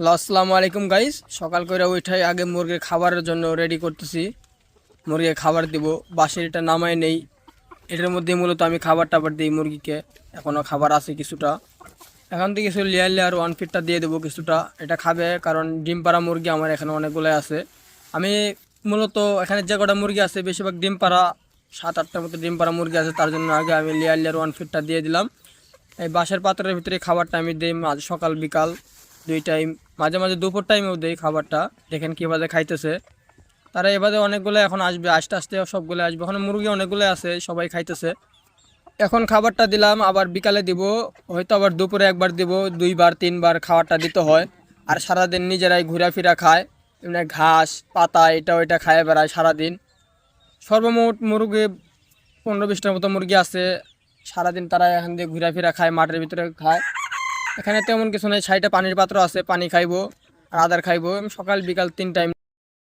আসসালামু আলাইকুম গাইস। সকাল করে ওইটাই আগে মুরগির খাবারের জন্য রেডি করতেছি। মুরগিকে খাবার দিব, বাসের এটা নামাই নেই। এটার মধ্যে মূলত আমি খাবার টাবার দিই মুরগিকে। এখনও খাবার আছে কিছুটা, এখন থেকে কিছু লেয়ার লেয়ার ওয়ান ফিটটা দিয়ে দেবো কিছুটা। এটা খাবে, কারণ ডিম পাড়া মুরগি আমার এখানে অনেকগুলো আছে। আমি মূলত এখানে যে কটা মুরগি আছে বেশিরভাগ ডিম পাড়া, 7-8টার মতো ডিম পাড়া মুরগি আছে। তার জন্য আগে আমি লেয়ার লেয়ার ওয়ান ফিটটা দিয়ে দিলাম। এই বাঁশের পাত্রের ভিতরে খাবারটা আমি দিই মাঝে সকাল বিকাল 2 টাইম, মাঝে মাঝে দুপুর টাইমেও দিই খাবারটা। দেখেন কীভাবে খাইতেছে তারা। এবারে অনেকগুলো এখন আসবে, আস্তে আস্তে সবগুলো আসবে। এখন মুরগি অনেকগুলো আছে, সবাই খাইতেছে। এখন খাবারটা দিলাম, আবার বিকালে দিব, হয়তো আবার দুপুরে একবার দিব, 2-3বার খাবারটা দিতে হয়। আর সারাদিন নিজেরাই ঘোরাফেরা খায়, এমনি ঘাস পাতা এটা ওইটা খায় বেড়ায় সারাদিন। সর্বমোট মুরগি 15-20টার মতো মুরগি আছে। সারাদিন তারা এখান দিয়ে ঘোরাফেরা খায়, মাঠের ভিতরে খায়। এখানে তেমন কিছু নেই, সাইডে পানির পাত্র আছে, পানি খাইবো আর আদার খাইবো। সকাল বিকাল 3 টাইম।